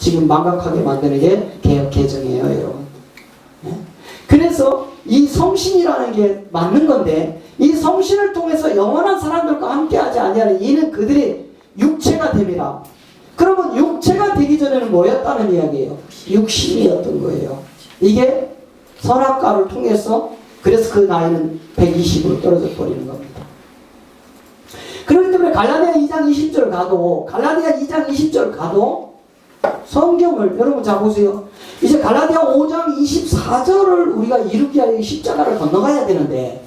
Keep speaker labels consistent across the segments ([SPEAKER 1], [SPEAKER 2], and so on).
[SPEAKER 1] 지금 망각하게 만드는 게 개혁 개정이에요, 여러분. 네? 그래서 이 성신이라는 게 맞는 건데, 이 성신을 통해서 영원한 사람들과 함께하지 아니하는 이는 그들이 육체가 됨이라. 그러면 육체가 되기 전에는 뭐였다는 이야기예요? 육신이었던 거예요. 이게 선악과를 통해서, 그래서 그 나이는 120으로 떨어져 버리는 겁니다. 그렇기 때문에 갈라디아 2장 20절 가도, 갈라디아 2장 20절 가도 성경을 여러분 자 보세요. 이제 갈라디아 5장 24절을 우리가 이루기 위해 십자가를 건너가야 되는데,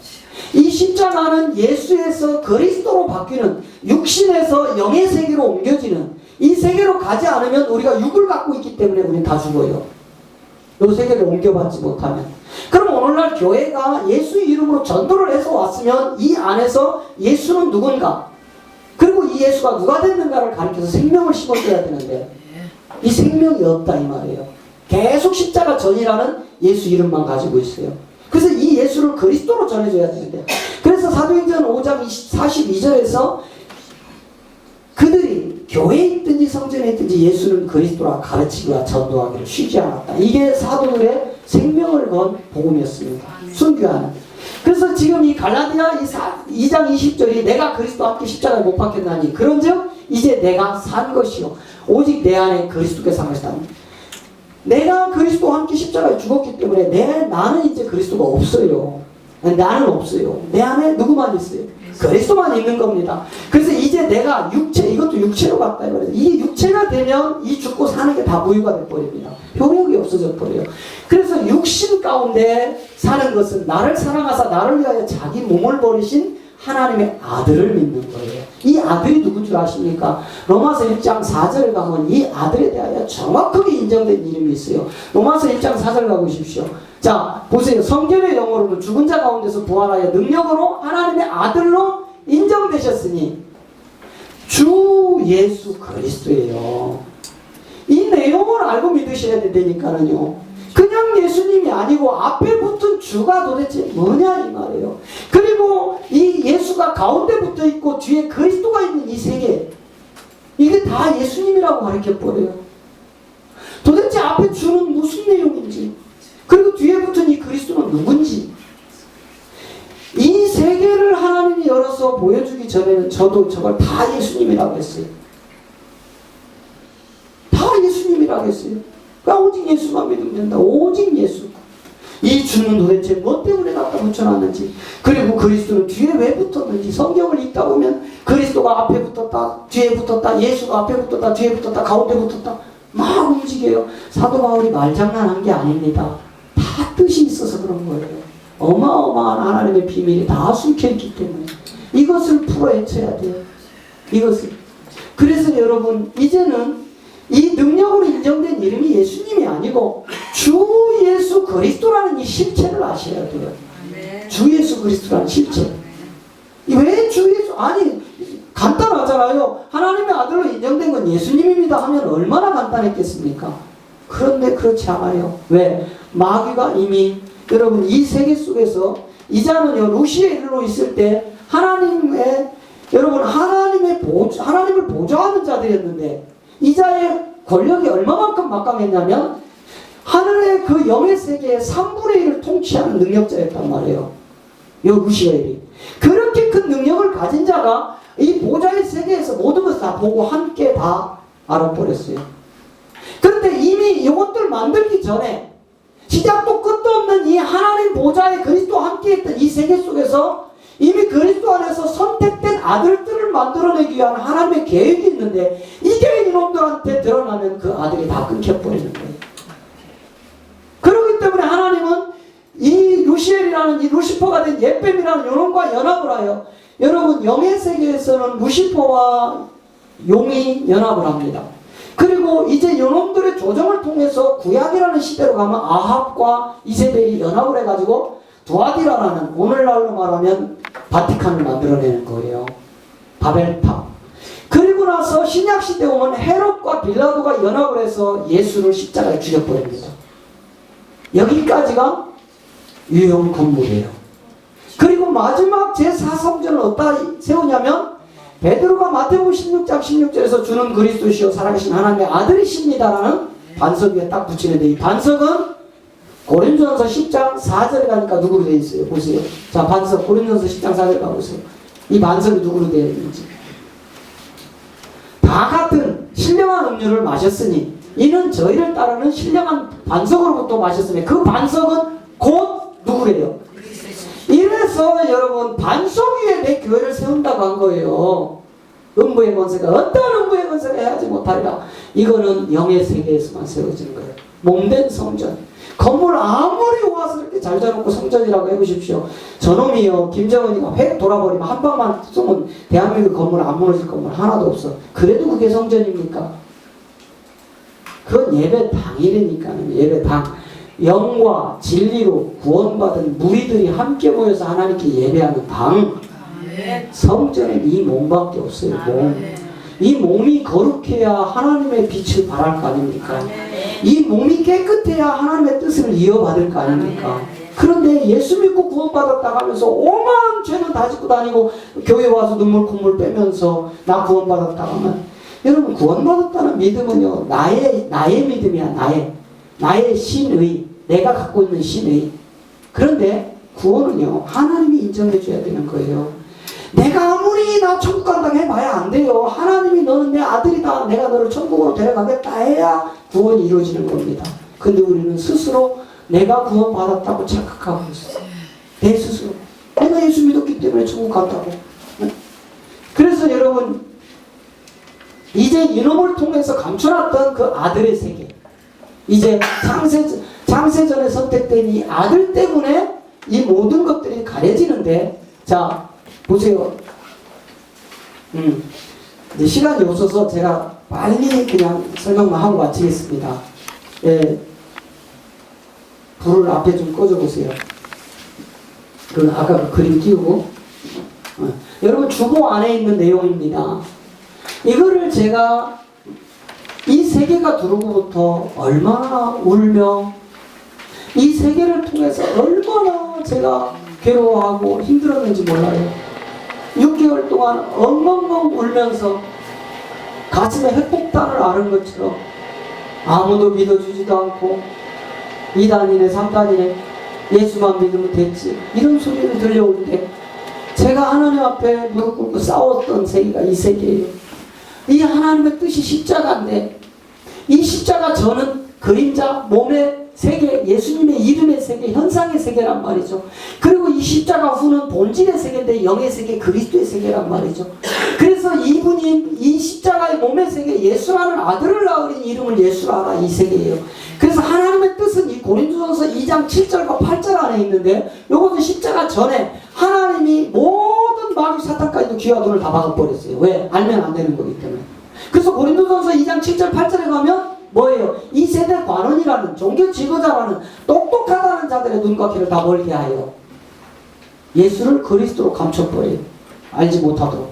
[SPEAKER 1] 이 십자가는 예수에서 그리스도로 바뀌는, 육신에서 영의 세계로 옮겨지는, 이 세계로 가지 않으면 우리가 육을 갖고 있기 때문에 우리는 다 죽어요. 이 세계를 옮겨받지 못하면. 그럼 오늘날 교회가 예수 이름으로 전도를 해서 왔으면 이 안에서 예수는 누군가, 그리고 이 예수가 누가 됐는가를 가르쳐서 생명을 심어줘야 되는데, 이 생명이 없다 이 말이에요. 계속 십자가 전이라는 예수 이름만 가지고 있어요. 그래서 이 예수를 그리스도로 전해줘야 되는데, 그래서 사도행전 5장 42절에서 그들이 교회에 있든지 성전에 있든지 예수는 그리스도라 가르치기와 전도하기를 쉬지 않았다. 이게 사도들의 생명을 건 복음이었습니다. 순교하는. 그래서 지금 이 갈라디아 2장 20절이 내가 그리스도와 함께 십자가에 못 박혔나니 그런즉 이제 내가 산 것이요 오직 내 안에 그리스도께서 산 것이다. 내가 그리스도와 함께 십자가에 죽었기 때문에 나는 이제 그리스도가 없어요. 나는 없어요. 내 안에 누구만 있어요? 그리스도만 있는 겁니다. 그래서 이제 내가 육체, 이것도 육체로 갔다 이거예요. 이게 육체가 되면 이 죽고 사는 게 다 무효가 돼버립니다. 효력이 없어져 버려요. 그래서 육신 가운데 사는 것은 나를 사랑하사 나를 위하여 자기 몸을 버리신 하나님의 아들을 믿는 거예요. 이 아들이 누군 줄 아십니까? 로마서 1장 4절 가면 이 아들에 대하여 정확하게 인정된 이름이 있어요. 로마서 1장 4절 가보십시오. 자, 보세요. 성경의 영어로는 죽은 자 가운데서 부활하여 능력으로 하나님의 아들로 인정되셨으니 주 예수 그리스도예요. 이 내용을 알고 믿으셔야 되니까는요. 그냥 예수님이 아니고 앞에 붙은 주가 도대체 뭐냐 이 말이에요. 그리고 이 예수가 가운데 붙어 있고 뒤에 그리스도가 있는 이 세계, 이게 다 예수님이라고 가르쳐버려요. 도대체 앞에 주는 무슨 내용인지, 그리고 뒤에 붙은 이 그리스도는 누군지, 이 세계를 하나님이 열어서 보여주기 전에는 저도 저걸 다 예수님이라고 했어요. 다 예수님이라고 했어요. 그러니까 오직 예수만 믿으면 된다. 오직 예수. 이 주는 도대체 뭐 때문에 갖다 붙여놨는지, 그리고 그리스도는 뒤에 왜 붙었는지, 성경을 읽다 보면 그리스도가 앞에 붙었다, 뒤에 붙었다, 예수가 앞에 붙었다, 뒤에 붙었다, 가운데 붙었다, 막 움직여요. 사도 바울이 말장난한 게 아닙니다. 다 뜻이 있어서 그런 거예요. 어마어마한 하나님의 비밀이 다 숨겨있기 때문에 이것을 풀어헤쳐야 돼요. 이것을. 그래서 여러분, 이제는 이 능력으로 인정된 이름이 예수님이 아니고 주 예수 그리스도라는 이 실체를 아셔야 돼요. 주 예수 그리스도라는 실체. 왜 주 예수? 아니, 간단하잖아요. 하나님의 아들로 인정된 건 예수님입니다 하면 얼마나 간단했겠습니까? 그런데 그렇지 않아요. 왜? 마귀가 이미 여러분 이 세계 속에서, 이자는요 루시엘로 있을 때 여러분 하나님을 보좌하는 자들이었는데, 이자의 권력이 얼마만큼 막강했냐면 하늘의 그 영의 세계의 3분의 1을 통치하는 능력자였단 말이에요. 요 루시엘이. 그렇게 큰 능력을 가진 자가 이 보좌의 세계에서 모든 것을 다 보고 함께 다 알아버렸어요. 그런데 이미 이것들 만들기 전에 시작도 끝도 없는 이 하나님 보좌의 그리스도와 함께했던 이 세계 속에서 이미 그리스도 안에서 선택된 아들들을 만들어내기 위한 하나님의 계획이 있는데, 이게 이놈들한테 드러나면 그 아들이 다 끊겨버리는 거예요. 그렇기 때문에 하나님은 이 루시엘이라는 이 루시퍼가 된 옙뱀이라는 요놈과 연합을 하여, 여러분 영의 세계에서는 루시퍼와 용이 연합을 합니다. 그리고 이제 요놈들의 조정을 통해서 구약이라는 시대로 가면 아합과 이세벨이 연합을 해가지고 두아디라라는, 오늘날로 말하면 바티칸을 만들어내는 거예요. 바벨탑. 그리고 나서 신약시대 오면 헤롯과 빌라도가 연합을 해서 예수를 십자가에 죽여버립니다. 여기까지가 유형 건물이에요. 그리고 마지막 제4성전을 어디다 세우냐면 베드로가 마태복음 16장 16절에서 주는 그리스도시요 살아계신 하나님의 아들이십니다라는 반석 위에 딱 붙이는데, 이 반석은 고린도전서 10장 4절에 가니까 누구로 되어 있어요? 보세요. 자, 반석 고린도전서 10장 4절 가보세요. 이 반석이 누구로 되어 있는지. 다 같은 신령한 음료를 마셨으니 이는 저희를 따르는 신령한 반석으로부터 마셨으니 그 반석은 곧 누구래요? 이래서 여러분 반석 위에 내 교회를 세운다고 한 거예요. 음부의 권세가 어떤 음부의 권세가 해하지 못하리라. 이거는 영의 세계에서만 세워지는 거예요. 몸된 성전. 건물 아무리 와서 이렇게 잘 잡고 성전이라고 해보십시오. 저놈이요 김정은이가 획 돌아버리면 한 방만 쏘면 대한민국 건물 안 무너질 건물 하나도 없어. 그래도 그게 성전입니까? 그건 예배당이라니까요. 예배당. 영과 진리로 구원받은 무리들이 함께 모여서 하나님께 예배하는 당. 성전은 이 몸밖에 없어요. 몸. 이 몸이 거룩해야 하나님의 빛을 발할 거 아닙니까? 이 몸이 깨끗해야 하나님의 뜻을 이어받을 거 아닙니까? 그런데 예수 믿고 구원받았다 하면서 오만 죄는 다 짓고 다니고 교회 와서 눈물 콧물 빼면서 나 구원받았다 하면, 여러분 구원받았다는 믿음은요 나의 믿음이야. 나의 신의, 내가 갖고 있는 신의. 그런데 구원은요 하나님이 인정해 줘야 되는 거예요. 내가 아무리 나 천국 간다고 해봐야 안 돼요. 하나님이 너는 내 아들이다, 내가 너를 천국으로 데려가겠다 해야 구원이 이루어지는 겁니다. 근데 우리는 스스로 내가 구원받았다고 착각하고 있어요. 내 스스로 내가 예수 믿었기 때문에 천국 간다고. 그래서 여러분 이제 이놈을 통해서 감춰놨던 그 아들의 세계, 이제 창세전에 선택된 이 아들 때문에 이 모든 것들이 가려지는데, 자 보세요. 이제 시간이 없어서 제가 빨리 그냥 설명만 하고 마치겠습니다. 예, 불을 앞에 좀 꺼줘 보세요. 그 아까 그 그림 띄우고. 여러분 주보 안에 있는 내용입니다. 이거를 제가 이 세계가 들어오고부터 얼마나 울며 이 세계를 통해서 얼마나 제가 괴로워하고 힘들었는지 몰라요. 6개월 동안 엉엉엉 울면서 가슴에 핵폭탄을 앓은 것처럼 아무도 믿어주지도 않고 2단이네 3단이네 예수만 믿으면 됐지 이런 소리를 들려올 때 제가 하나님 앞에 무릎 꿇고 싸웠던 세계가 이 세계예요. 이 하나님의 뜻이 십자가인데 이 십자가 저는 그림자, 몸의 세계, 예수님의 이름의 세계, 현상의 세계란 말이죠. 그리고 이 십자가 후는 본질의 세계인데 영의 세계, 그리스도의 세계란 말이죠. 그래서 이분이 이 십자가의 몸의 세계, 예수라는 아들을 낳으린 이름을 예수라 이 세계예요. 그래서 하나님의 뜻은 이 고린도전서 2장 7절과 8절 안에 있는데, 요것은 십자가 전에 하나님이 모든 마귀 사탄까지도 귀와 돈을 다 박아버렸어요. 왜? 알면 안 되는 거기 때문에. 그래서 고린도전서 2장 7절 8절에 가면 뭐예요? 이 세대 관원이라는 종교 지도자라는 똑똑하다는 자들의 눈과 귀를 다 멀게 하여 예수를 그리스도로 감춰버려요. 알지 못하도록.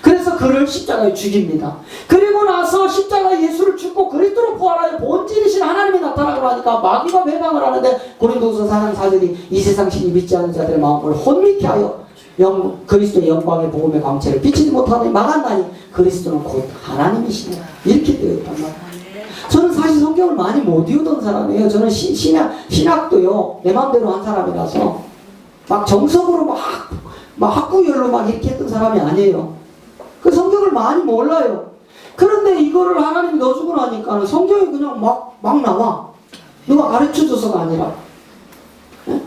[SPEAKER 1] 그래서 그를 십자가에 죽입니다. 그리고 나서 십자가에 예수를 죽고 그리스도로 부활하여 본질이신 하나님이 나타나고 하니까 마귀가 배방을 하는데 고린도서 4장 4절이 이 세상 신이 믿지 않는 자들의 마음을 혼미케 하여 그리스도의 영광의 복음의 광채를 비치지 못하니 막았나니 그리스도는 곧 하나님이시니라. 이렇게 되어 있단 말이에요. 저는 사실 성경을 많이 못 이루던 사람이에요. 저는 신학도요 내 마음대로 한 사람이라서 막 정석으로 막 학구열로 막 이렇게 했던 사람이 아니에요. 그 성경을 많이 몰라요. 그런데 이거를 하나님이 넣어주고 나니까 성경이 그냥 막 나와. 누가 가르쳐줘서가 아니라. 네?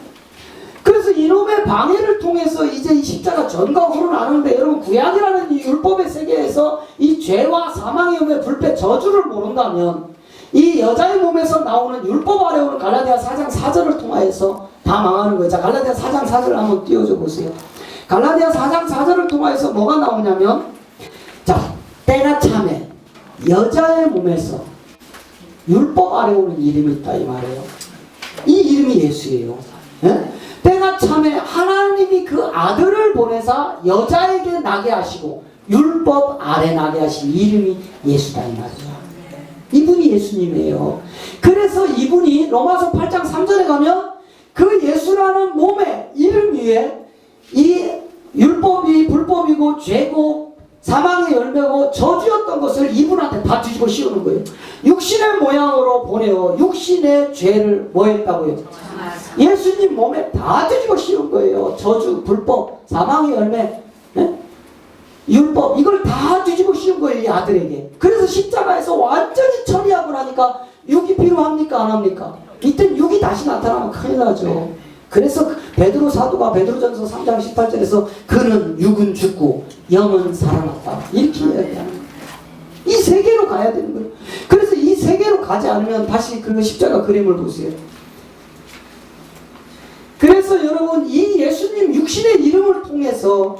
[SPEAKER 1] 그래서 이놈의 방해를 통해서 이제 이 십자가 전과 후를 아는데, 여러분 구약이라는 이 율법의 세계에서 이 죄와 사망의 영의 불패 저주를 모른다면 이 여자의 몸에서 나오는 율법 아래 오는 갈라디아 4장 4절을 통하여서 다 망하는 거예요. 자, 갈라디아 4장 4절을 한번 띄워줘 보세요. 갈라디아 4장 4절을 통하여서 뭐가 나오냐면, 자, 때가 참에 여자의 몸에서 율법 아래 오는 이름이 있다 이 말이에요. 이 이름이 예수예요. 네? 때가 참에 하나님이 그 아들을 보내사 여자에게 나게 하시고 율법 아래 나게 하신 이름이 예수다 이 말이에요. 이분이 예수님이에요. 그래서 이분이 로마서 8장 3절에 가면 그 예수라는 몸의 이름 위에 이 율법이 불법이고 죄고 사망의 열매고 저주였던 것을 이분한테 다 뒤집어 씌우는 거예요. 육신의 모양으로 보내어 육신의 죄를 뭐 했다고요? 예수님 몸에 다 뒤집어 씌운 거예요. 저주, 불법, 사망의 열매, 네? 율법, 이걸 다 뒤집어 씌운 거예요, 이 아들에게. 그래서 십자가에서 완전히 처리하고 나니까 육이 필요합니까? 안 합니까? 이땐 육이 다시 나타나면 큰일 나죠. 그래서 베드로 사도가 베드로전서 3장 18절에서 그는 육은 죽고 영은 살아났다, 이렇게 이야기하는 거예요. 이 세계로 가야 되는 거예요. 그래서 이 세계로 가지 않으면 다시 그 십자가 그림을 보세요. 그래서 여러분, 이 예수님 육신의 이름을 통해서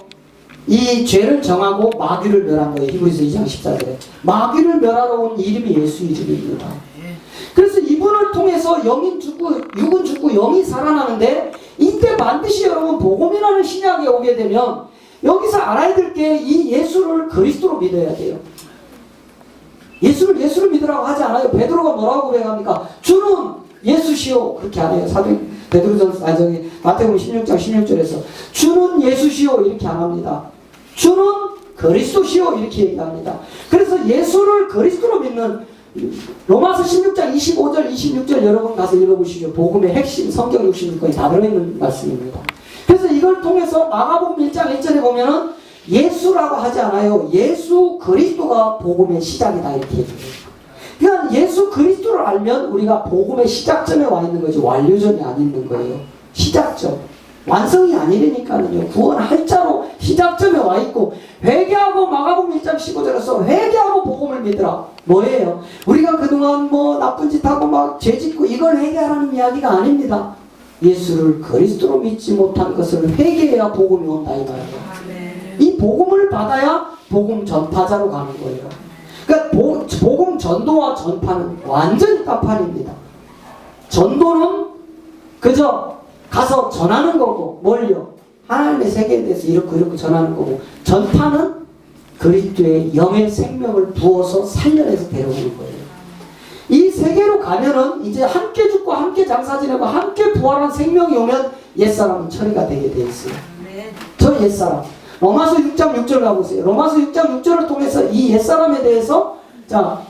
[SPEAKER 1] 이 죄를 정하고 마귀를 멸한 거예요. 히브리서 2장 14절에 마귀를 멸하러 온 이름이 예수 이름입니다. 그래서 이분을 통해서 영인 죽고 육은 죽고 영이 살아나는데, 이때 반드시 여러분 복음이라는 신약에 오게 되면 여기서 알아야 될 게 이 예수를 그리스도로 믿어야 돼요. 예수를 믿으라고 하지 않아요. 베드로가 뭐라고 고백합니까? 주는 예수시오, 그렇게 안 해요. 베드로전서, 마태복음 16장 16절에서 주는 예수시오 이렇게 안 합니다. 주는 그리스도시오 이렇게 얘기합니다. 그래서 예수를 그리스도로 믿는 로마서 16장 25절 26절 여러분 가서 읽어보시죠. 복음의 핵심, 성경 66권이 다 들어있는 말씀입니다. 그래서 이걸 통해서 마가복음 1장 1절에 보면은 예수라고 하지 않아요. 예수 그리스도가 복음의 시작이다 이렇게 얘기해요. 그러니까 예수 그리스도를 알면 우리가 복음의 시작점에 와 있는 거지 완료점이 안 있는 거예요. 시작점, 완성이 아니라니까요. 구원할 자로 시작점에 와 있고, 회개하고 마가복음 1장 15절에서 회개하고 복음을 믿으라. 뭐예요? 우리가 그동안 뭐 나쁜 짓 하고 막 죄 짓고 이걸 회개하라는 이야기가 아닙니다. 예수를 그리스도로 믿지 못한 것을 회개해야 복음이 온다 이 말이에요. 이 복음을 받아야 복음 전파자로 가는 거예요. 그러니까 복음 전도와 전파는 완전히 딴판입니다. 전도는 그저 가서 전하는 거고, 뭘요? 하나님의 세계에 대해서 이렇게 전하는 거고, 전파는 그리스도의 영의 생명을 부어서 살려내서 데려오는 거예요. 이 세계로 가면은 이제 함께 죽고 함께 장사 지내고 함께 부활한 생명이 오면 옛사람은 처리가 되게 돼 있어요. 저 옛사람. 로마서 6장 6절 가보세요. 로마서 6장 6절을 통해서 이 옛사람에 대해서 자